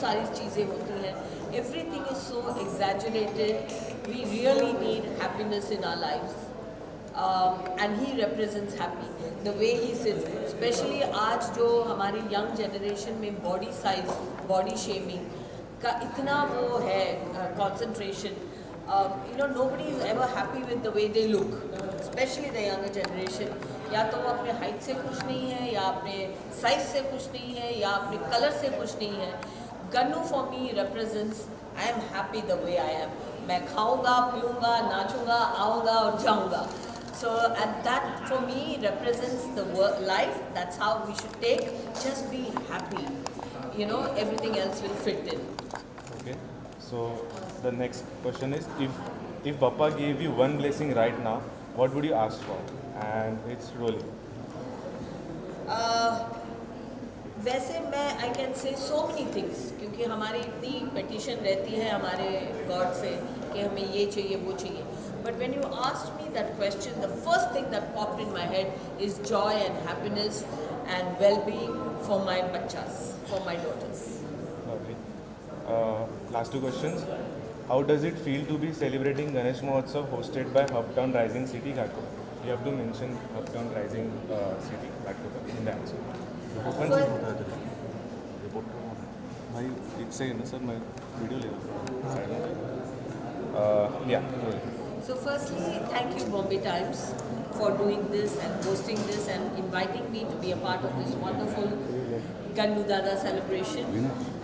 सारी चीज़ें होती हैं. Everything is so exaggerated. We really need happiness in our lives. And he represents happy. The way he sits, especially आज जो हमारी young generation में body size, body shaming का इतना वो है concentration. Nobody is ever happy with the way they look, especially the younger generation. या तो वो अपने height से खुश नहीं है, या अपने size से खुश नहीं है, या अपने color से खुश नहीं है. Gannu for me represents I am happy the way I am. मैं खाऊंगा, पीऊंगा, नाचूंगा, आऊंगा और जाऊंगा. So, and that for me represents the work life. That's how we should take. Just be happy. Everything else will fit in. Okay. So the next question is, if Bappa gave you one blessing right now, what would you ask for? And it's rolling. वैसे मैं I can say so many things, क्योंकि हमारी इतनी petition रहती है हमारे God से कि हमें ये चाहिए वो चाहिए. But when you asked me that question, the first thing that popped in my head is joy and happiness and well-being for my bachas, for my daughters. Lovely. Last two questions. How does it feel to be celebrating Ganesh Mahotsav hosted by Hubtown Rising City Ghatkopar? You have to mention Hubtown Rising City Ghatkopar in the answer. भाई एक second ना sir मैं video ले रहा हूँ. Yeah. So firstly, thank you Bombay Times for doing this and hosting this and inviting me to be a part of this wonderful Gannu Dada celebration.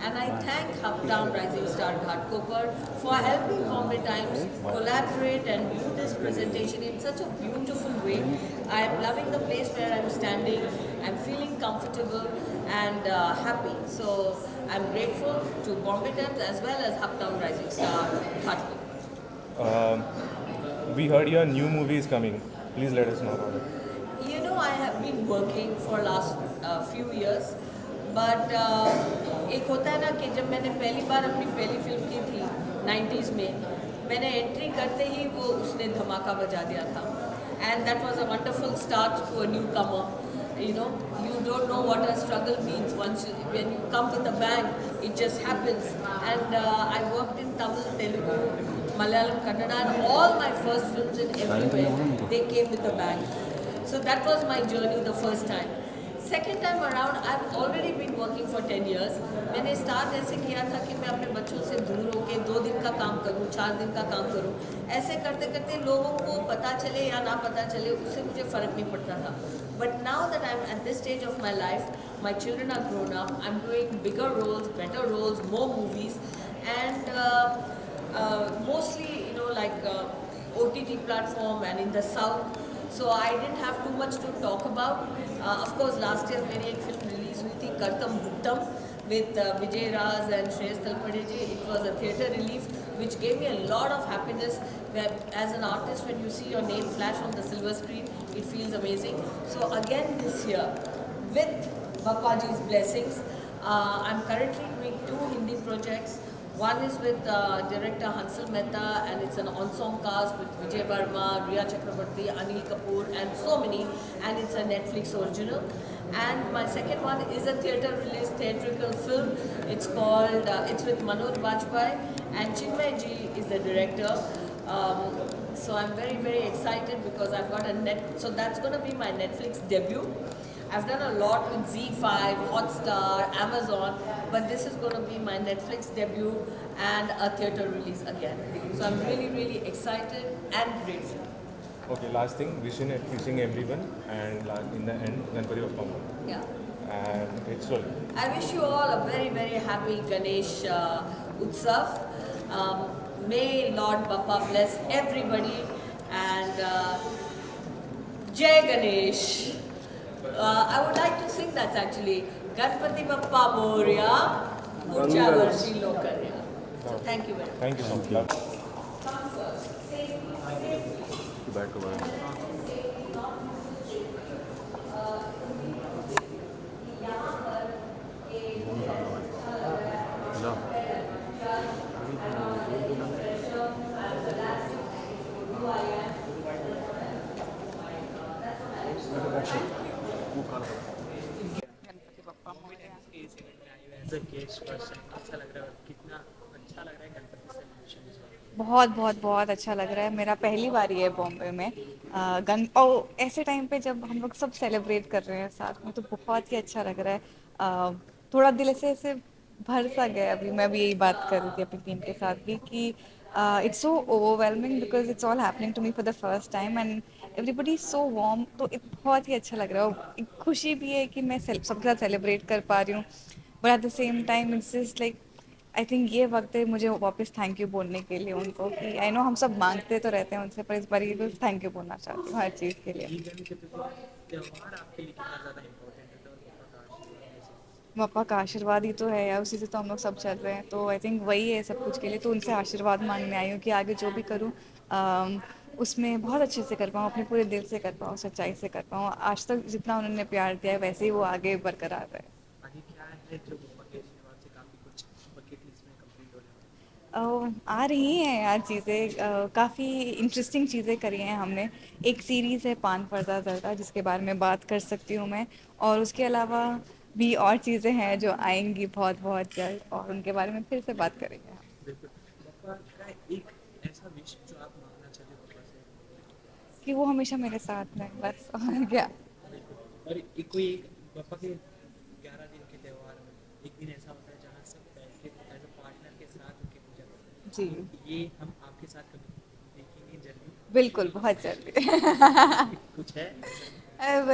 And I thank Hubtown Rising Star Ghatkopar for helping Bombay Times collaborate and do this presentation in such a beautiful way. I am loving the place where I am standing. I am feeling comfortable and happy. So I am grateful to Bombay Times as well as Hubtown Rising Star Ghatkopar. We heard your new movie is coming. Please let us know about it. I have been working for last few years, but एक होता है ना कि जब मैंने पहली बार अपनी पहली फिल्म की थी 90s में, मैंने एंट्री करते ही वो उसने धमाका बजा दिया था. And that was a wonderful start to a newcomer. You don't know what a struggle means when you come with a bang. It just happens. And I worked in Tamil, Telugu, Malayalam, Kannada, and all my first films in everywhere, they came with a bang. So that was my journey the first time. Second time around, I've already been working for 10 years. मैंने start ऐसे किया था कि मैं अपने बच्चों से दूर होके 2 दिन का काम करूं, 4 दिन का काम करूं. ऐसे करते करते लोगों को पता चले या ना पता चले, उससे मुझे फ़र्क नहीं पड़ता था. But now that I'm at this stage of my life, my children are grown up, I'm doing bigger roles, better roles, more movies, and mostly, like OTT platform and in the south. So I didn't have too much to talk about. Of course, last year मेरी एक film release हुई थी Kartam Bhuttam with Vijay Raz and Shreyas Talpade ji. It was a theatre release which gave me a lot of happiness. Where as an artist, when you see your name flash on the silver screen, it feels amazing. So again this year, with Bappaji's blessings, I'm currently doing 2 Hindi projects. One is with director Hansal Mehta, and it's an ensemble cast with Vijay Verma, Riya Chakraborty, Anil Kapoor, and so many. And it's a Netflix original. And my second one is a theatre release theatrical film. It's called, it's with Manoj Bajpayee, and Chinmay ji is the director. So I'm very, very excited because I've got so that's going to be my Netflix debut. I've done a lot with ZEE5, Hotstar, Amazon, but this is going to be my Netflix debut and a theatre release again. So I'm really, really excited and grateful. Okay, last thing, wishing everyone, and in the end, Ganpati Bappa Mora. Yeah. And it's all. I wish you all a very, very happy Ganesh Utsav. May Lord Bappa bless everybody, and Jai Ganesh. I would like to sing that actually. Ganpati Bappa Moria, Ucha Varshi Lokarya. So thank you very much. Thank you so much. बैठ कर Ganpati Bappa Moria. बहुत बहुत बहुत अच्छा लग रहा है। मेरा पहली बार ही है बॉम्बे में। गन और ऐसे टाइम पे जब हम लोग सब सेलिब्रेट कर रहे हैं साथ में, तो बहुत ही अच्छा लग रहा है। थोड़ा दिल ऐसे ऐसे भर सा गया। अभी मैं भी यही बात कर रही थी अपनी टीम के साथ भी कि it's so overwhelming because it's all happening to me for the first time and everybody so warm. तो बहुत ही अच्छा लग रहा है और एक खुशी भी है कि मैं सबके साथ सेलिब्रेट कर पा रही हूँ। But at the same time it's just like I think ये वक्त है मुझे वापस थैंक यू बोलने के लिए उनको, कि आई नो हम सब मांगते तो रहते हैं उनसे, पर इस बार ये थैंक यू बोलना चाहती हूँ हर चीज़ के लिए। पापा का आशीर्वाद ही तो है यार, उसी से तो हम लोग सब चल रहे हैं। तो आई थिंक वही है सब कुछ के लिए। तो उनसे आशीर्वाद मांगने आई हूँ कि आगे जो भी करूँ उसमें बहुत अच्छे से कर पाऊँ, अपने पूरे दिल से कर पाऊँ, सच्चाई से कर पाऊँ। आज तक जितना उन्होंने प्यार दिया है वैसे ही वो आगे बरकरार रहे। आ रही हैं यार चीज़ें, काफ़ी इंटरेस्टिंग चीज़ें करी हैं हमने। एक सीरीज़ है पान पर्दा ज़र्दा, जिसके बारे में बात कर सकती हूँ मैं। और उसके अलावा भी और चीज़ें हैं जो आएंगी बहुत बहुत जल्द, और उनके बारे में फिर से बात करेंगे हम। कि वो हमेशा मेरे साथ रहें बस, और क्या। जी बिल्कुल, बहुत जल्दी। अब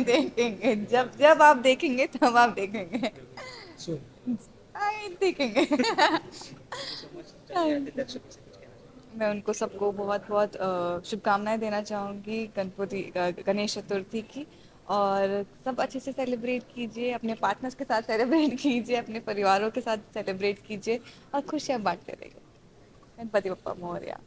देखेंगे, जब जब आप देखेंगे तब आप देखेंगे। देखेंगे। मैं उनको सबको बहुत बहुत शुभकामनाएं देना चाहूँगी गणपति गणेश चतुर्थी की। और सब अच्छे से सेलिब्रेट कीजिए, अपने पार्टनर्स के साथ सेलिब्रेट कीजिए, अपने परिवारों के साथ सेलिब्रेट कीजिए और खुशियाँ बांटते रहिए। Ganpati Bappa Morya.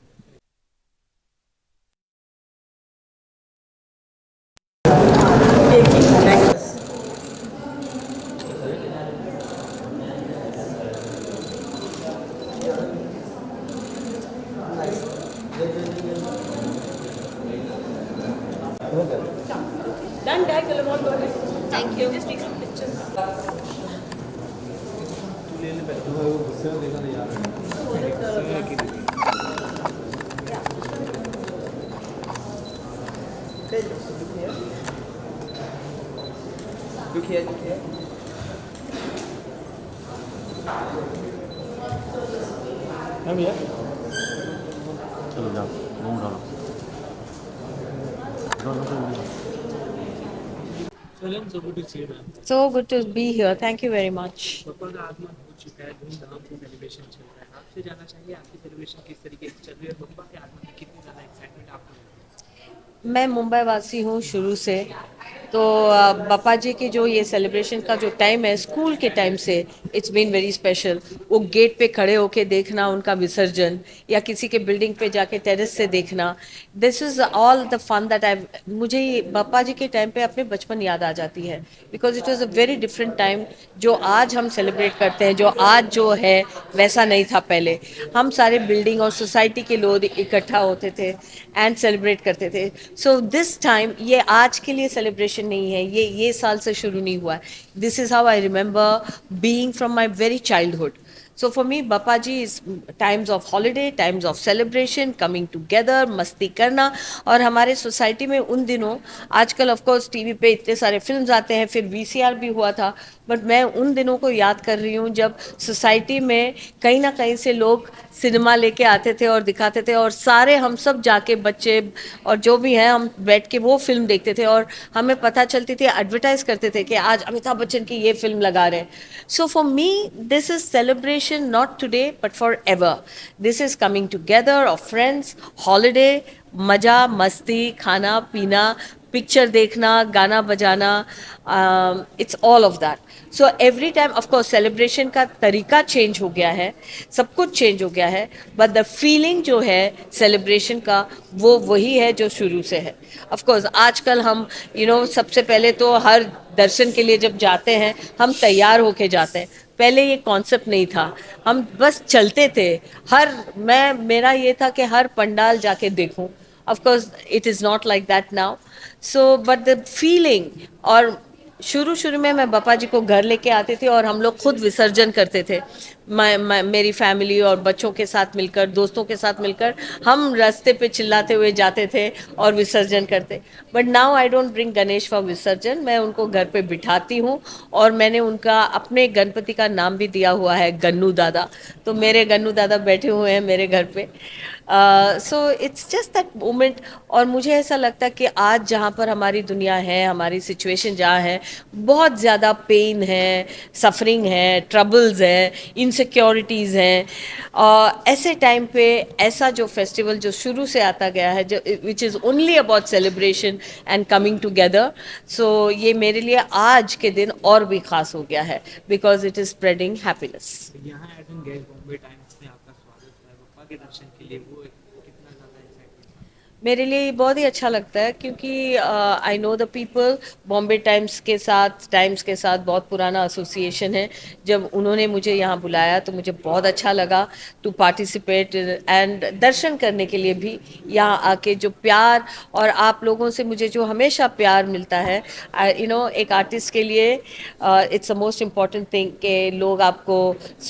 Done, Dad. Go ahead. Thank you. Just take some pictures. Look here, look here. Ma'am ये चलो जाओ घूम डालो So good to be here. Thank you very much. मैं मुंबई वासी हूँ शुरू से। तो पापा जी के जो ये सेलिब्रेशन का जो टाइम है स्कूल के टाइम से, इट्स बीन वेरी स्पेशल। वो गेट पे खड़े होके देखना उनका विसर्जन, या किसी के बिल्डिंग पे जाके टेरेस से देखना, this is all the fun that I. मुझे ये पापा जी के टाइम पे अपने बचपन याद आ जाती है, because it was a very different time. जो आज हम सेलिब्रेट करते हैं, जो आज जो है वैसा नहीं था पहले। हम सारे बिल्डिंग और सोसाइटी के लोग इकट्ठा होते थे एंड सेलिब्रेट करते थे। सो दिस टाइम ये आज के लिए सेलिब्रेशन नहीं है, ये साल से शुरू नहीं हुआ है। This is how I remember being from my very childhood. So for me, Bappa ji is times of holiday, times of celebration, coming together, मस्ती करना। और हमारे सोसाइटी में उन दिनों, आजकल ऑफ कोर्स टीवी पे इतने सारे फिल्म्स आते हैं, फिर वीसीआर भी हुआ था, बट मैं उन दिनों को याद कर रही हूँ जब सोसाइटी में कहीं ना कहीं से लोग सिनेमा लेके आते थे और दिखाते थे, और सारे हम सब जाके बच्चे और जो भी हैं हम बैठ के वो फिल्म देखते थे, और हमें पता चलती थी, एडवर्टाइज करते थे कि आज अमिताभ बच्चन की ये फिल्म लगा रहे हैं। So for me this is celebration not today but for ever. This is coming together of friends, holiday, मज़ा मस्ती, खाना पीना, पिक्चर देखना, गाना बजाना, it's all of that. So every time of course celebration का तरीका चेंज हो गया है, सब कुछ चेंज हो गया है, बट द फीलिंग जो है सेलिब्रेशन का वो वही है जो शुरू से है। ऑफ कोर्स आजकल हम सबसे पहले तो हर दर्शन के लिए जब जाते हैं हम तैयार होके जाते हैं। पहले ये कॉन्सेप्ट नहीं था, हम बस चलते थे। मेरा ये था कि हर पंडाल जाके देखूं। Of course it is not like that now. So but the feeling और शुरू में मैं बापा जी को घर लेके आती थी और हम लोग खुद विसर्जन करते थे। मेरी फैमिली और बच्चों के साथ मिलकर, दोस्तों के साथ मिलकर हम रास्ते पे चिल्लाते हुए जाते थे और विसर्जन करते। But now I don't bring Ganesh for विसर्जन, मैं उनको घर पे बिठाती हूँ और मैंने उनका अपने गणपति का नाम भी दिया हुआ है गन्नू दादा। तो मेरे गन्नू दादा बैठे हुए हैं मेरे घर पे। So it's just that moment. और मुझे ऐसा लगता है कि आज जहाँ पर हमारी दुनिया है, हमारी सिचुएशन जहाँ है, बहुत ज़्यादा पेन है, सफरिंग है, ट्रबल्स है, इनसिक्योरिटीज़ हैं, ऐसे टाइम पे ऐसा जो फेस्टिवल जो शुरू से आता गया है, जो which is only about celebration and coming together, so ये मेरे लिए आज के दिन और भी ख़ास हो गया है because it is spreading happiness. यहाँ as an guest Bombay Times में आपका स्वागत है पप्पा के दर्शन के लिए, वो कितना ज़्यादा एक्साइटमेंट? मेरे लिए बहुत ही अच्छा लगता है क्योंकि I know the people. Bombay times के साथ बहुत पुराना एसोसिएशन है। जब उन्होंने मुझे यहाँ बुलाया तो मुझे बहुत अच्छा लगा टू पार्टिसिपेट एंड दर्शन करने के लिए भी यहाँ आके जो प्यार और आप लोगों से मुझे जो हमेशा प्यार मिलता है, यू नो, एक आर्टिस्ट के लिए it's the most important thing कि लोग आपको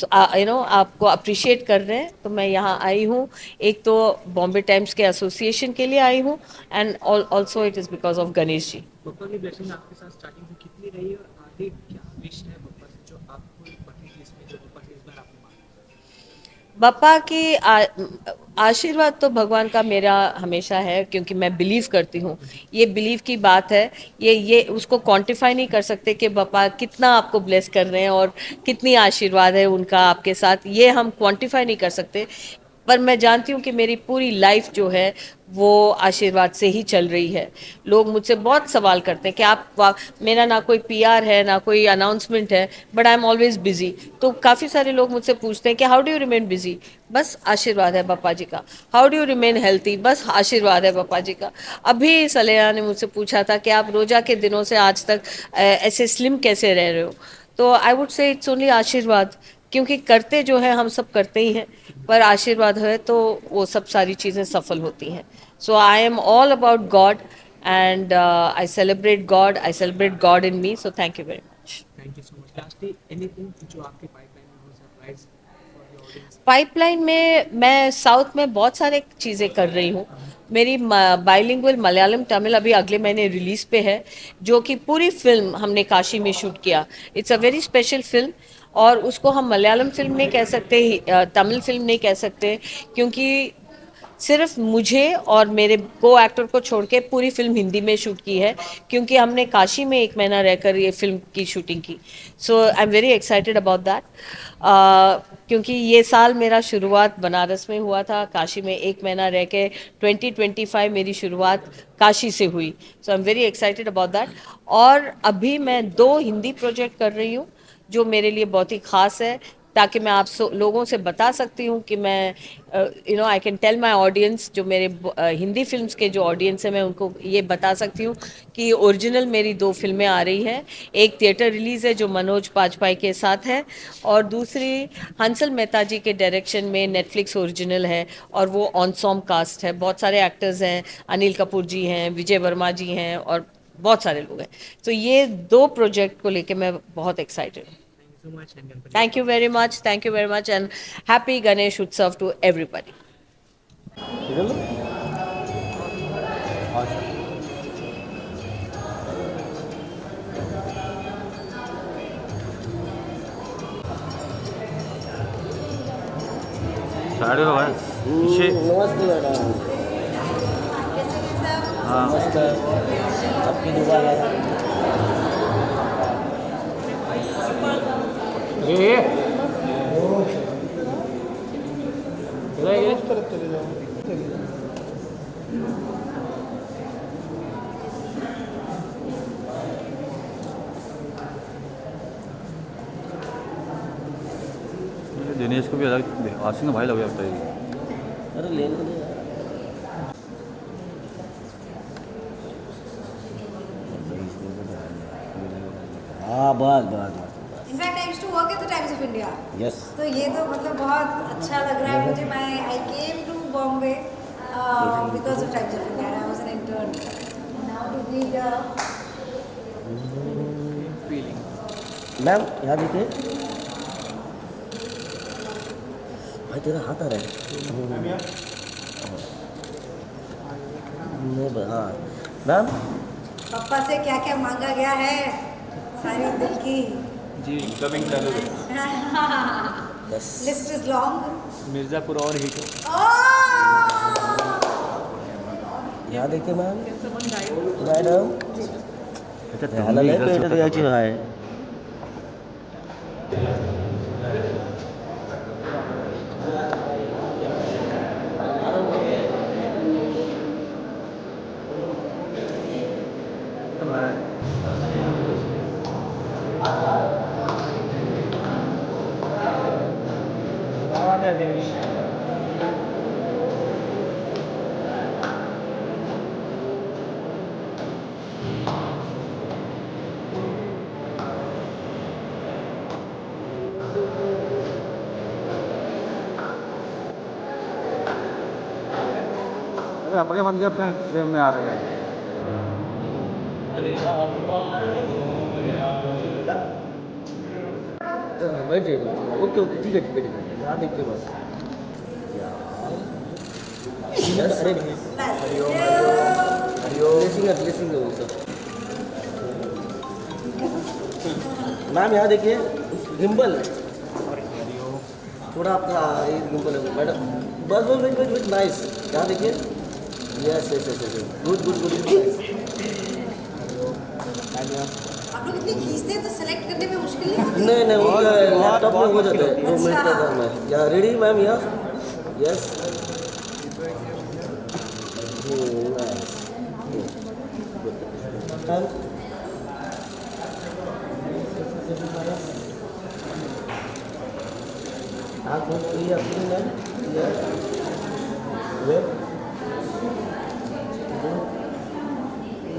यू नो आपको अप्रिशिएट कर रहे हैं। तो मैं यहाँ आई हूँ, एक तो बॉम्बे टाइम्स के एसोसिएशन के लिए आई हूँ and also it is because of Ganesh ji. पप्पा की ब्लेसिंग आपके साथ स्टार्टिंग से कितनी रही और आगे क्या विश है पप्पा से जो आपको बकेट लिस्ट में जो पप्पा से इस बार आपने मांगा? बापा की आशीर्वाद तो भगवान का मेरा हमेशा है क्योंकि मैं बिलीव करती हूँ। ये बिलीव की बात है, ये उसको क्वांटिफाई नहीं कर सकते कि बापा कितना आपको ब्लेस कर रहे हैं और कितनी आशीर्वाद है उनका आपके साथ, ये हम क्वांटिफाई नहीं कर सकते। पर मैं जानती हूँ कि मेरी पूरी लाइफ जो है वो आशीर्वाद से ही चल रही है। लोग मुझसे बहुत सवाल करते हैं कि मेरा ना कोई पीआर है ना कोई अनाउंसमेंट है, but I am always busy. तो काफ़ी सारे लोग मुझसे पूछते हैं कि how do you remain busy? बस आशीर्वाद है पापा जी का। How do you remain healthy? बस आशीर्वाद है पापा जी का। अभी सलेहा ने मुझसे पूछा था कि आप रोजा के दिनों से आज तक ऐसे स्लिम कैसे रह रहे हो? तो I would say it's only आशीर्वाद, क्योंकि करते जो है हम सब करते ही हैं, पर आशीर्वाद है तो वो सब सारी चीज़ें सफल होती हैं। So I am all about God and I celebrate God in me. So thank you very much. Thank you so much. Lastly anything जो आपके पाइपलाइन में हो surprise for the audience? Pipeline में मैं साउथ में बहुत सारे चीज़ें कर रही हूँ। मेरी बाइलिंगुअल मलयालम तमिल अभी अगले महीने रिलीज पे है, जो कि पूरी फिल्म हमने काशी में शूट किया। It's a very special film और उसको हम मलयालम फिल्म नहीं कह सकते, तमिल फिल्म नहीं कह सकते, क्योंकि सिर्फ मुझे और मेरे को एक्टर को छोड़ के पूरी फिल्म हिंदी में शूट की है, क्योंकि हमने काशी में 1 महीना रहकर ये फिल्म की शूटिंग की। So I am very excited about that, क्योंकि ये साल मेरा शुरुआत बनारस में हुआ था, काशी में 1 महीना रह के 2025 मेरी शुरुआत काशी से हुई। So I am very excited about that. और अभी मैं 2 हिंदी प्रोजेक्ट कर रही हूँ जो मेरे लिए बहुत ही ख़ास है, ताकि मैं आप लोगों से बता सकती हूँ कि मैं you know I can tell my audience, जो मेरे हिंदी फिल्म्स के जो ऑडियंस है, मैं उनको ये बता सकती हूँ कि ओरिजिनल मेरी 2 फिल्में आ रही हैं। एक थिएटर रिलीज़ है जो मनोज पाजपाई के साथ है, और दूसरी हंसल मेहता जी के डायरेक्शन में नेटफ्लिक्स ओरिजिनल है, और वो ऑनसॉम कास्ट है। बहुत सारे एक्टर्स हैं, अनिल कपूर जी हैं, विजय वर्मा जी हैं और बहुत सारे लोग हैं। तो ये 2 प्रोजेक्ट को लेके मैं बहुत एक्साइटेड हूँ। so much and Ganpati. Thank you very much, and happy Ganesh Utsav to everybody. Side में भाई पीछे। नमस्ते मैडम। हाँ नमस्ते। आपकी दुकान है? दिनेश को भी अलग आसिंग भाई लग जाता है। अरे ले लो। हाँ बस बस बस। In fact I used to work at the Times of India. Yes. तो ये तो मतलब बहुत अच्छा लग रहा है मुझे। मैं I came to Bombay because of Times of India. I was an intern. Now to be ma'am यहाँ देखिए भाई तेरा हाथ आ रहा है हाँ मैम पापा से क्या क्या मांगा गया है सारी दिल की जी इनकमिंग चालू है yes list is long Mirzapur और हिट यहाँ देखिए मैम मैडम अच्छा तुम हाल भी है इधर पेट से अच्छी है अरे अपने मन के अपने फ्रेम में आ रहे हैं बैठिए ओके ओके ठीक है यहाँ देखिए बस अरे ब्लेसिंग है वो सब मैम यहाँ देखिए गिम्बल थोड़ा आपका ये गिम्बल है मैडम बस बस बस बस नाइस यहाँ देखिए yes yes yes good good good आप लोग इतनी खींचते हैं तो सेलेक्ट करने में मुश्किल नहीं होती? नहीं नहीं वो लैपटॉप में हो जाता है 2 मिनट का काम है या रेडी मैम यहाँ यस आप अपनी मैम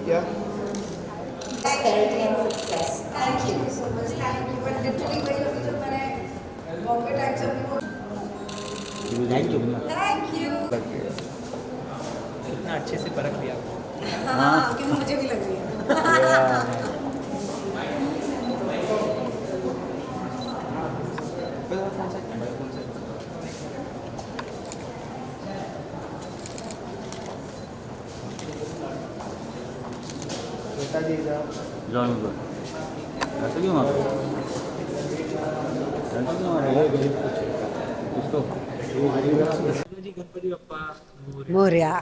क्या Prosperity and success. Thank you so much. Thank you. But literally वही अभी जब मैंने बॉम्बे टाइम्स अभी वो थैंक यू थैंक यू कितना अच्छे से परख लिया आपने। हाँ क्योंकि मुझे भी लग रही है जाओ उधर ऐसे क्यों मारो ऐसे क्यों मारो इसको जी गणपति बप्पा मोरया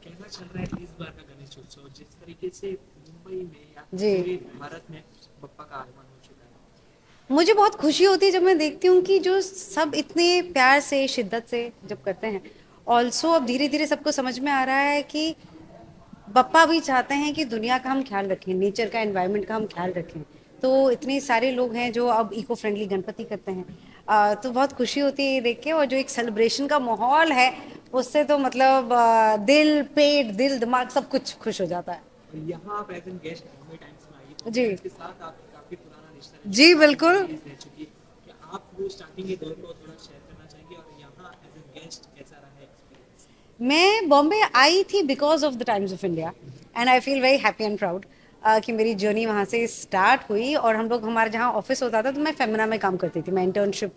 कैसा चल रहा है इस बार का गणेश उत्सव जिस तरीके से मुंबई में या जी। पूरे भारत में बप्पा का आगमन हो चुका है। मुझे बहुत खुशी होती है जब मैं देखती हूँ कि जो सब इतने प्यार से शिद्दत से जब करते हैं ऑल्सो अब धीरे धीरे सबको समझ में आ रहा है कि बप्पा भी चाहते हैं कि दुनिया का हम ख्याल रखें नेचर का एनवायरनमेंट का हम ख्याल रखें तो इतने सारे लोग हैं जो अब इको फ्रेंडली गणपति करते हैं तो बहुत खुशी होती है ये देख के और जो एक सेलिब्रेशन का माहौल है उससे तो मतलब दिल पेट दिल दिमाग सब कुछ खुश हो जाता है और यहाँ आप as an guest Bombay Times में आई जी। इसके साथ आपका काफी पुराना रिश्ता है जी बिल्कुल रह चुकी है कि आप वो स्टार्टिंग के दौर को थोड़ा शेयर करना चाहेंगे और यहाँ एज एन गेस्ट कैसा रहा है एक्सपीरियंस। मैं बॉम्बे आई थी because of the Times of India and I feel very happy and proud कि मेरी जर्नी वहाँ से स्टार्ट हुई और हम लोग हमारे जहाँ ऑफिस होता था तो मैं फेमिना में काम करती थी मैं इंटर्नशिप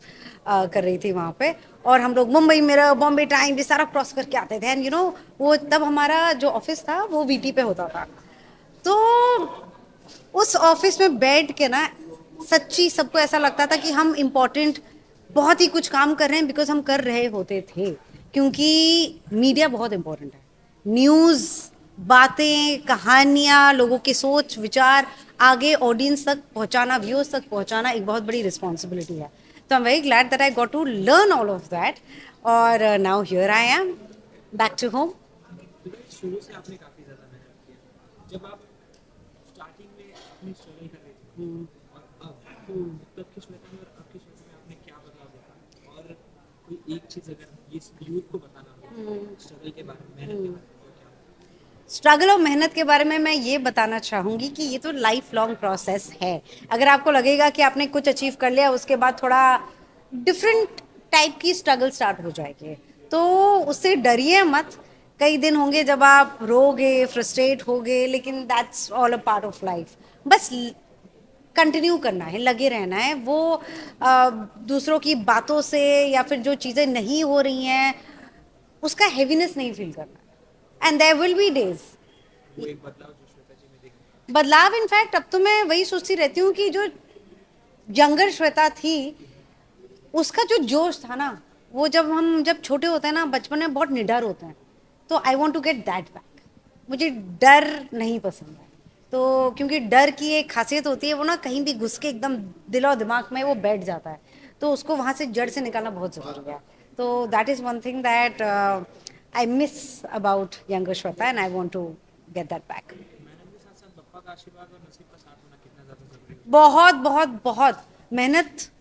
कर रही थी वहाँ पे और हम लोग मुंबई मेरा बॉम्बे टाइम ये सारा क्रॉस करके आते थे एंड यू नो वो तब हमारा जो ऑफिस था वो वीटी पे होता था तो उस ऑफिस में बैठ के ना सच्ची सबको ऐसा लगता था कि हम इम्पोर्टेंट बहुत ही कुछ काम कर रहे हैं बिकॉज हम कर रहे होते थे क्योंकि मीडिया बहुत इम्पोर्टेंट है न्यूज़ बातें कहानियाँ लोगों की सोच विचार आगे ऑडियंस तक पहुँचाना व्यूअर्स तक पहुँचाना एक बहुत बड़ी रिस्पॉन्सिबिलिटी है तो I am very glad that I got to learn all of that और now here I am back to home शुरू से आपने काफी ज्यादा मेहनत किया जब आप स्टार्टिंग में अपनी स्ट्रगल कर रहे थे और अब तब की श्वेता में और अब की श्वेता में आपने क्या बदलाव देखा और कोई एक चीज अगर इस यूथ को बताना हो स्ट्रगल के बारे में मेहनत के बारे में स्ट्रगल और मेहनत के बारे में मैं ये बताना चाहूँगी कि ये तो लाइफ लॉन्ग प्रोसेस है अगर आपको लगेगा कि आपने कुछ अचीव कर लिया उसके बाद थोड़ा डिफरेंट टाइप की स्ट्रगल स्टार्ट हो जाएगी तो उससे डरिए मत कई दिन होंगे जब आप रोगे फ्रस्ट्रेट होगे लेकिन that's all a part of life बस कंटिन्यू करना है, लगे रहना है। वो दूसरों की बातों से या फिर जो चीज़ें नहीं हो रही हैं उसका हेवीनेस नहीं फील करना। And there will be days वो एक बदलाव जो श्वेता जी में देखा। बदलाव। इनफैक्ट अब तो मैं वही सोचती रहती हूँ कि जो यंगर श्वेता थी उसका जो जोश था ना, वो जब छोटे होते हैं ना, बचपन में बहुत निडर होते हैं, तो I want to get that back. मुझे डर नहीं पसंद है, तो क्योंकि डर की एक खासियत होती है, वो ना कहीं भी घुस के एकदम दिल और दिमाग में वो बैठ जाता है, तो उसको वहाँ से जड़ से निकालना बहुत ज़रूरी है। तो that is one thing that I miss about younger Shweta and I want to get that back. मेहनत के साथ साथ बप्पा का आशीर्वाद और नसीब का साथ होना कितना ज़्यादा ज़रूरी है? बहुत बहुत बहुत मेहनत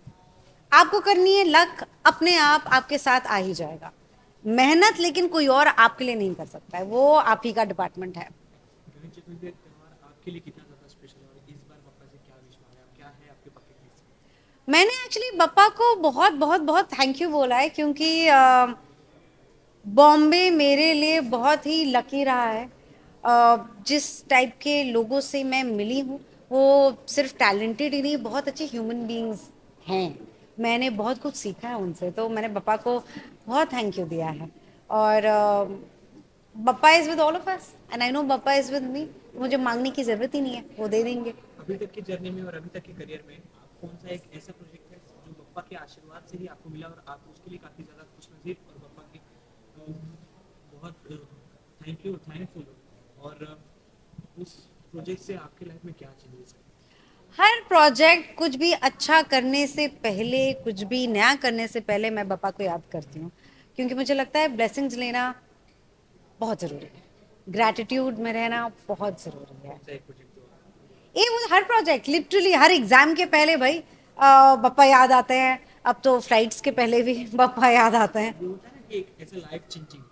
आपको करनी है, लक अपने आप आपके साथ आ ही जाएगा। मेहनत लेकिन कोई और आपके लिए नहीं कर सकता है, वो आप ही का डिपार्टमेंट है। गणेश चतुर्थी का त्यौहार आपके लिए कितना ज़्यादा स्पेशल है और इस बार बप्पा से क्या विश मांगे आप? क्या है आपके बकेट लिस्ट में? मैंने एक्चुअली बप्पा को बहुत बहुत बहुत थैंक यू बोला है, क्योंकि बॉम्बे मेरे लिए बहुत ही लकी रहा है। जिस टाइप के लोगों से मैं मिली हूँ वो सिर्फ टैलेंटेड ही नहीं, बहुत अच्छे ह्यूमन बीइंग्स हैं। मैंने बहुत कुछ सीखा है उनसे, तो मैंने बप्पा को बहुत थैंक यू दिया है। और Bappa is with all of us and I know Bappa is with me. मुझे मांगने की ज़रूरत ही नहीं है, वो दे देंगे। अभी तक की जर्नी में और अभी तक के करियर में आप कौन सा एक ऐसा प्रोजेक्ट है जो बप्पा के आशीर्वाद से ही आपको मिला और आप उसके लिए काफ़ी ज़्यादा खुशनसीब और बप्पा की बहुत थैंकफुल और उस प्रोजेक्ट से आपके लाइफ में क्या चेंजेस है? हर प्रोजेक्ट, कुछ भी अच्छा करने से पहले, कुछ भी नया करने से पहले मैं बप्पा को याद करती हूँ, क्योंकि मुझे लगता है ब्लेसिंग्स लेना बहुत ज़रूरी है, ग्रैटिट्यूड में रहना बहुत ज़रूरी है। एक प्रोजेक्ट जो ये वो हर प्रोजेक्ट, लिटरली हर एग्जाम के पहले भाई बप्पा याद आते हैं। अब तो फ्लाइट्स के पहले भी बप्पा याद आते हैं। वो होता है ना कि एक ऐसा लाइफ चेंजिंग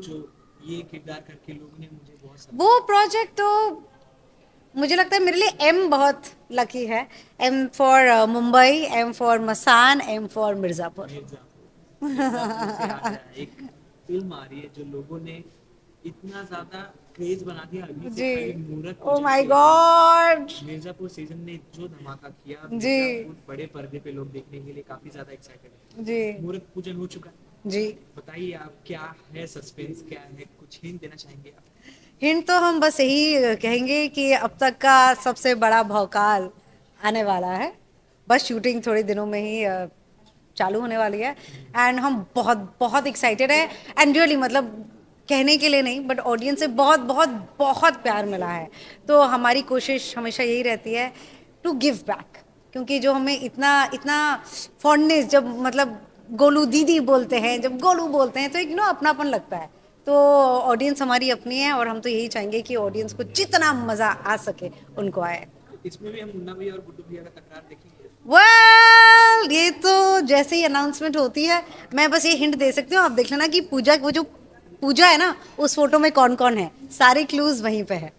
जो ये किरदार करके लोगों ने मुझे बहुत वो प्रोजेक्ट तो मुझे लगता है मेरे लिए एम बहुत लकी है। M for Mumbai, M for Masaan, M for Mirzapur. Mirzapur से आ गया। एक फिल्म आ रही है जो लोगों ने इतना ज्यादा क्रेज बना दिया अभी से जी, खाली मूरत ओ पूजन माय से। गॉड मिर्जापुर सीजन ने जो धमाका किया, जी। मिर्जापुर बड़े पर्दे पे लोग देखने के लिए काफी ज्यादा एक्साइटेड है। जी मूरत पूजन हो चुका है, जी। बताइए आप क्या है सस्पेंस, क्या है, कुछ हिंट देना चाहेंगे आप? हिंट तो हम बस यही कहेंगे कि अब तक का सबसे बड़ा भौकाल आने वाला है। बस शूटिंग थोड़े दिनों में ही चालू होने वाली है एंड हम बहुत बहुत एक्साइटेड है। एंड रियली मतलब कहने के लिए नहीं, बट ऑडियंस से बहुत बहुत बहुत प्यार मिला है, तो हमारी कोशिश हमेशा यही रहती है टू गिव बैक, क्योंकि जो हमें इतना इतना फॉन्डनेस, जब मतलब गोलू दीदी बोलते हैं, जब गोलू बोलते हैं, तो एक अपनापन लगता है। तो ऑडियंस हमारी अपनी है और हम तो यही चाहेंगे कि ऑडियंस को जितना मज़ा आ सके उनको आए। इसमें भी हम मुन्ना भैया और गुड्डू भैया का तकरार देखेंगे। वेल ये तो जैसे ही अनाउंसमेंट होती है, मैं बस ये हिंट दे सकती हूँ, आप देख लेना कि पूजा, वो जो पूजा है ना, उस फोटो में कौन कौन है, सारे क्लूज वहीं पे है।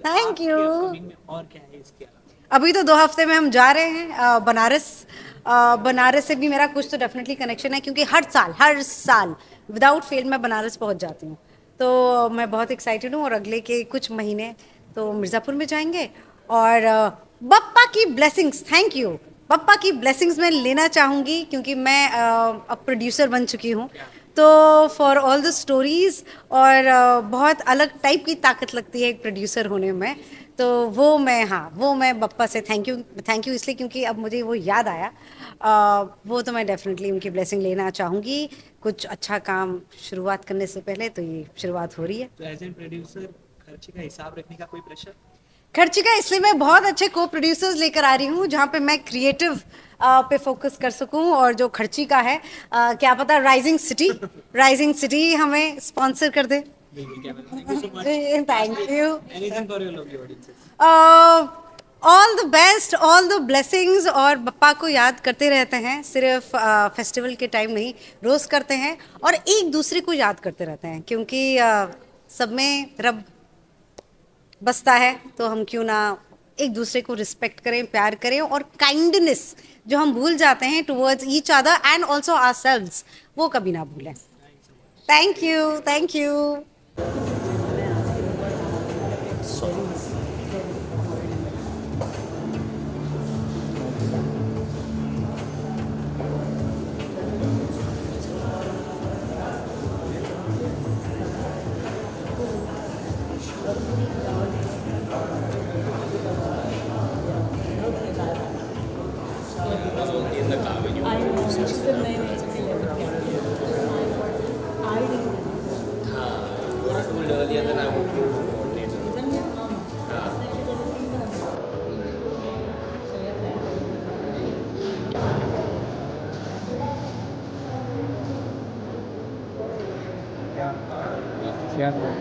Thank you. और क्या है इसके अलावा? अभी तो 2 हफ्ते में हम जा रहे हैं बनारस। बनारस से भी मेरा कुछ तो डेफिनेटली कनेक्शन है, क्योंकि हर साल विदाउट फेल मैं बनारस पहुंच जाती हूँ, तो मैं बहुत एक्साइटेड हूँ। और अगले के कुछ महीने तो मिर्ज़ापुर में जाएंगे। और बप्पा की ब्लेसिंग्स, थैंक यू, बप्पा की ब्लेसिंग्स मैं लेना चाहूँगी, क्योंकि मैं अब प्रोड्यूसर बन चुकी हूँ, तो फॉर ऑल द स्टोरीज़। और बहुत अलग टाइप की ताकत लगती है एक प्रोड्यूसर होने में, तो वो मैं बप्पा से थैंक यू इसलिए क्योंकि अब मुझे वो याद आया। वो तो मैं डेफिनेटली उनकी ब्लेसिंग लेना चाहूँगी। कुछ अच्छा काम शुरुआत करने से पहले तो ये शुरुआत हो रही है। तो एज एन प्रोड्यूसर खर्चे का हिसाब रखने का कोई प्रेशर? खर्ची का इसलिए मैं बहुत अच्छे को प्रोड्यूसर्स लेकर आ रही हूँ जहाँ पे मैं क्रिएटिव पे फोकस कर सकूँ। और जो खर्ची का है, क्या पता राइजिंग सिटी हमें स्पॉन्सर कर दे। Thank you. Anything for your lovely audiences. All the best, all the blessings. और बप्पा को याद करते रहते हैं, सिर्फ फेस्टिवल के टाइम नहीं, रोज़ करते हैं और एक दूसरे को याद करते रहते हैं, क्योंकि सब में रब बसता है, तो हम क्यों ना एक दूसरे को रिस्पेक्ट करें, प्यार करें, और काइंडनेस जो हम भूल जाते हैं towards each other and also ourselves, वो कभी ना भूलें। Thank you. यार या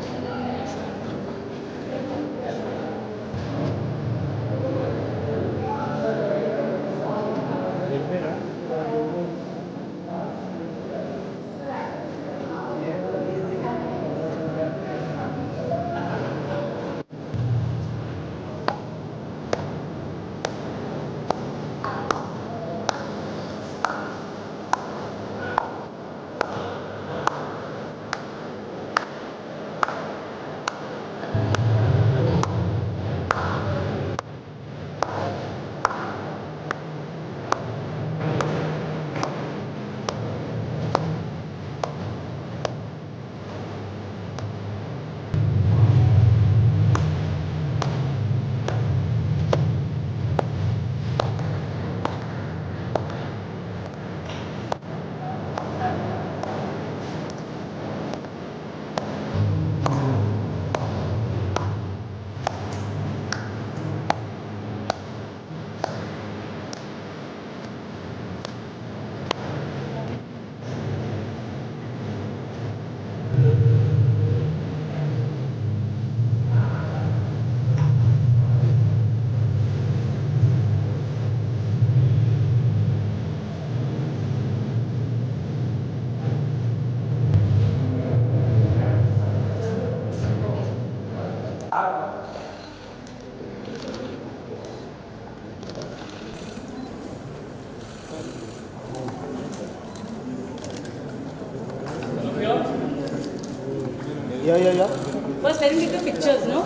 First, let him get the pictures, no?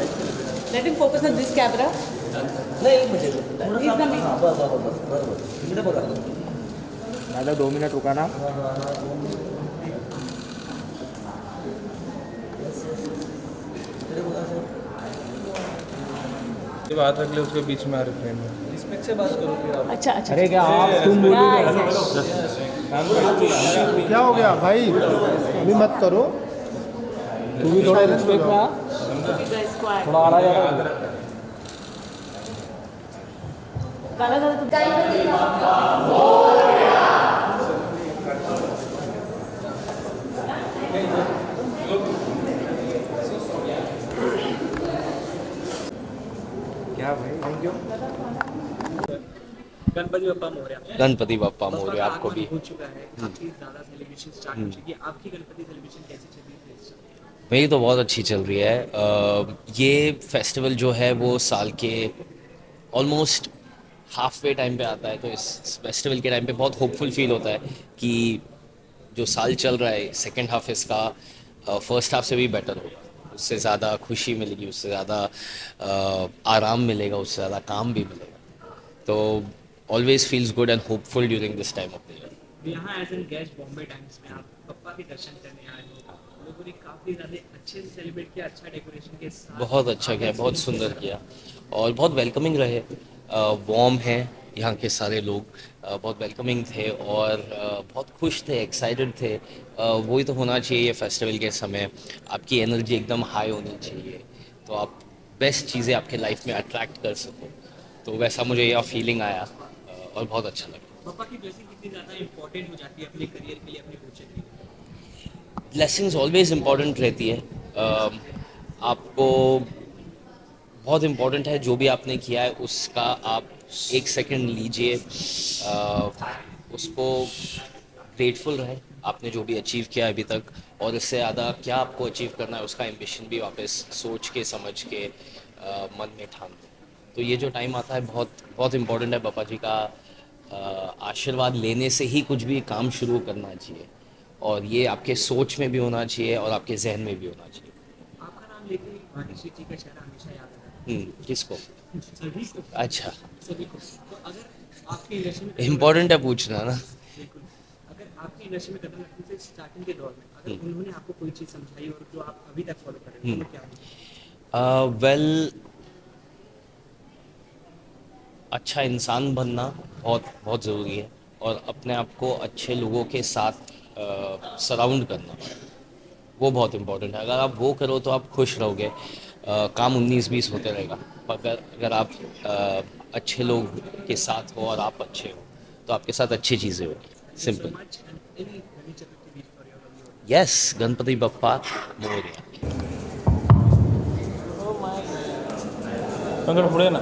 Let him focus on this camera. नाही म्हणजे He's the main. हां बस बरोबर इकडे बघा दादा 2 मिनट रुका ना. इकडे बघा सर जब हाथ रख ले उसके बीच में आ रहे फ्रेम में. रिस्पेक्ट से बात करो फिर आप अच्छा अच्छा अरे क्या आप तुम क्या हो गया भाई, अभी मत करो, तू भी थोड़ा रिस्पेक्ट में थोड़ा आ रहा है गाना क्या भाई, थैंक यू. गणपति बप्पा मोरया। गणपति बप्पा मोरया आपको भी. हो चुका है, काफी ज्यादा सेलिब्रेशन स्टार्ट हो चुकी है। आपकी गणपति सेलिब्रेशन कैसी चल रही है? मेरी तो बहुत अच्छी चल रही है. ये फेस्टिवल जो है वो साल के ऑलमोस्ट हाफ वे टाइम पे आता है, तो इस फेस्टिवल के टाइम पे बहुत होपफुल फील होता है कि जो साल चल रहा है सेकेंड हाफ इसका फर्स्ट हाफ से भी बेटर होगा, उससे ज़्यादा खुशी मिलेगी, उससे ज़्यादा आराम मिलेगा, उससे ज़्यादा काम भी मिलेगा. तो always feels good and hopeful during this time of the year. यहाँ as an guest Bombay Times में आप पप्पा के दर्शन करने आए हो, लोगों ने काफी ज्यादा अच्छे से सेलिब्रेट किया, अच्छा डेकोरेशन के साथ. बहुत अच्छा किया, बहुत सुंदर किया और बहुत वेलकमिंग रहे. वार्म है यहाँ के सारे लोग, बहुत वेलकमिंग थे और बहुत खुश थे, एक्साइटेड थे. वही तो होना चाहिए ये फेस्टिवल के समय, आपकी एनर्जी एकदम हाई होनी चाहिए, तो आप बेस्ट चीज़ें आपके लाइफ में अट्रैक्ट कर सको. तो वैसा मुझे यह फीलिंग आया और बहुत अच्छा लगा. पापा की ब्लेसिंग कितनी ज्यादा इंपॉर्टेंट हो जाती है अपने करियर के लिए, अपने फ्यूचर के लिए? ब्लेसिंग्स ऑलवेज इम्पॉर्टेंट रहती है. आपको बहुत इम्पॉर्टेंट है जो भी आपने किया है उसका आप एक सेकंड लीजिए, उसको ग्रेटफुल रहे आपने जो भी अचीव किया अभी तक, और इससे ज़्यादा क्या आपको अचीव करना है उसका एम्बिशन भी वापस सोच के समझ के मन में ठान दो. तो ये जो टाइम आता है बहुत बहुत इम्पॉर्टेंट है. पापा जी का आशीर्वाद लेने से ही कुछ भी काम शुरू करना चाहिए, और ये आपके सोच में भी होना चाहिए और आपके जहन में भी होना चाहिए. आपका नाम लेते ही भाग्यश्री जी का चेहरा हमेशा याद आता है. किसको? सभी को. अच्छा, सभी को. तो अगर आपकी इंडस्ट्री में इम्पोर्टेंट है पूछना ना. बिल्कुल, अगर आपकी इंडस्ट्री में कदम रखने से स्टार्टिंग के दौर में अगर उन्होंने आपको कोई चीज़ समझाई और जो आप अभी तक फॉलो कर रहे हैं, तो क्या? वेल, अच्छा इंसान बनना बहुत बहुत ज़रूरी है, और अपने आप को अच्छे लोगों के साथ सराउंड करना वो बहुत इम्पोर्टेंट है. अगर आप वो करो तो आप खुश रहोगे. काम 19-20 होते रहेगा, मगर अगर आप अच्छे लोग के साथ हो और आप अच्छे हो तो आपके साथ अच्छी चीज़ें होगी. सिंपल. यस, गणपति बप्पा मोरया। पंकज पुढे ना.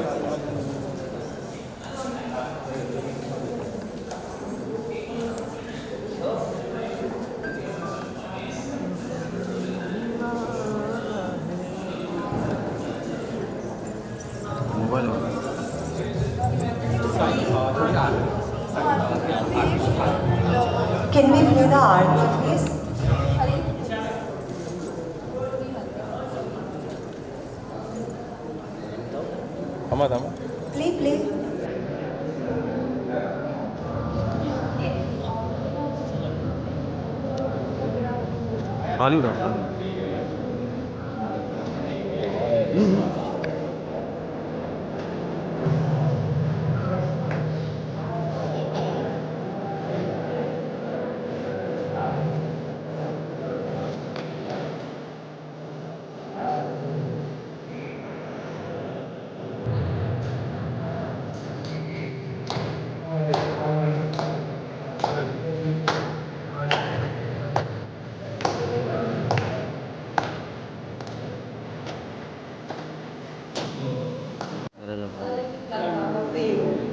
Mobile Can we play the artwork, please? थांबा थांबा. Play, play. खाली उठा.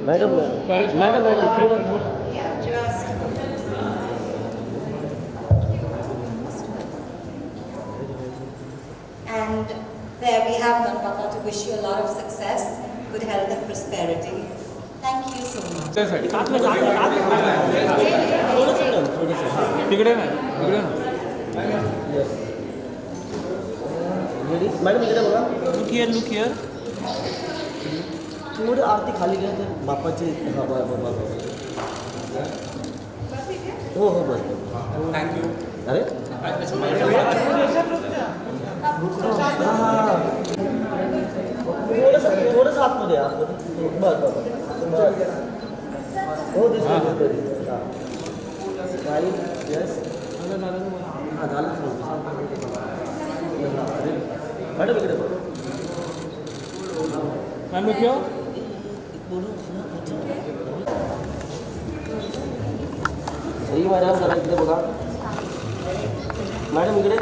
Madam madam madam Yeah, just. And there we have Ganpata to wish you a lot of success, good health and prosperity. Thank you so much. तिकडे नाही तिकडे ना. Madam इकडे बघा. लुक हियर थोडी आरती खाली घ्या तर बापाची. हा बाबा हो हो बस. थँक्यू. अरे थोडंसं आतमध्ये बस बस हो दिसतोय राईट येस. हां झालं मॅडम इकडे बघा. Ma'am look here. सही मॅडम जरा इकडे बघा. मॅडम इकडे.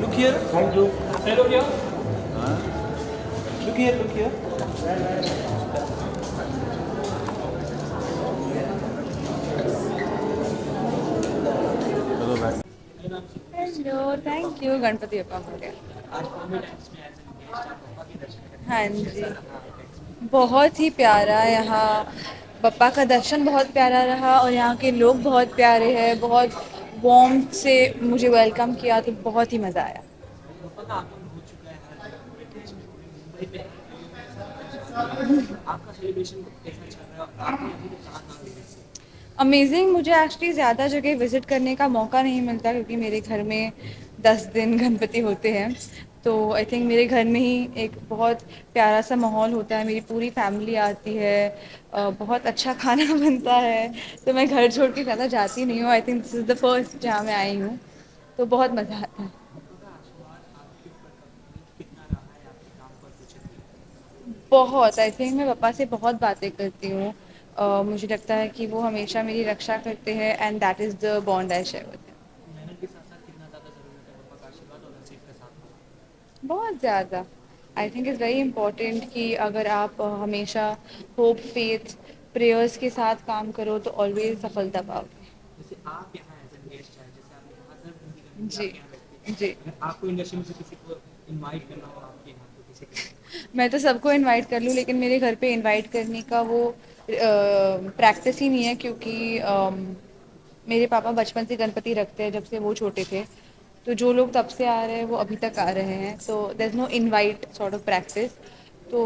Look here. Thank you. Look here. Look here. Look here. Hello, thank you. Ganpati Bappa Morya. हाँ जी, बहुत ही प्यारा यहाँ बप्पा का दर्शन बहुत प्यारा रहा और यहाँ के लोग बहुत प्यारे हैं. बहुत वार्म से मुझे वेलकम किया तो बहुत ही मज़ा आया. आपका सेलिब्रेशन कैसा चल रहा है? अमेजिंग. मुझे एक्चुअली ज़्यादा जगह विज़िट करने का मौका नहीं मिलता क्योंकि मेरे घर में 10 दिन गणपति होते हैं. तो आई थिंक मेरे घर में ही एक बहुत प्यारा सा माहौल होता है. मेरी पूरी फैमिली आती है, बहुत अच्छा खाना बनता है. तो मैं घर छोड़ के ज़्यादा जाती नहीं हूँ. I think this is the first जहाँ मैं आई हूँ. तो बहुत मज़ा आता है. बहुत. आई थिंक मैं पापा से बहुत बातें करती हूँ. मुझे लगता है कि वो हमेशा मेरी रक्षा करते हैं and that is the bond I share with them. बहुत ज़्यादा. I think is very important कि अगर आप हमेशा होप, फेथ, प्रेयर्स के साथ काम करो तो ऑलवेज सफलता पाओगे. जैसे आप यहाँ एज एन गेस्ट हैं, जैसे आप यहाँ हर जी जी. आपको इंडस्ट्री में से किसी को इनवाइट करना हो आपके यहाँ तो किसी को. मैं तो सबको इनवाइट कर लूँ लेकिन मेरे घर पे इनवाइट करने का वो प्रैक्टिस ही नहीं है क्योंकि मेरे पापा बचपन से गणपति रखते हैं जब से वो छोटे थे. तो जो लोग तब से आ रहे हैं वो अभी तक आ रहे हैं. तो there is no invite sort of practice. तो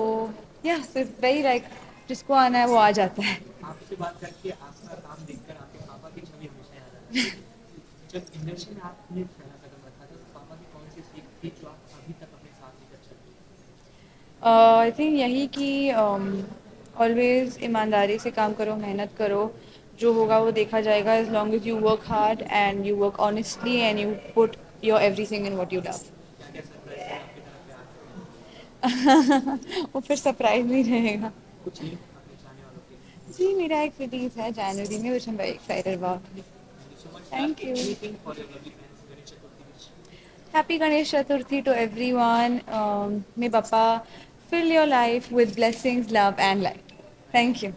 या वेरी लाइक जिसको आना है वो आ जाता है. आपसे बात करके आपका काम देखकर आपके पापा की छवि हमेशा याद आती है. जब इंडस्ट्री में आपने पहला कदम रखा था तो पापा की कौन सी सीख थी जो आप अभी तक अपने साथ लेकर चल रही हैं? आई थिंक यही कि ऑलवेज ईमानदारी से काम करो, मेहनत करो. जो होगा वो देखा जाएगा. As long as you work hard and you work honestly and you put your everything in what you love. वो फिर सरप्राइज नहीं रहेगा. जी, मेरा एक रिलीज है जनवरी में which I'm very excited about. so much. Thank you. Anything for your lovely fans, Ganesh Chaturthi wish? Happy Ganesh Chaturthi to everyone. May Bappa fill your life with blessings, love, and light. Thank you.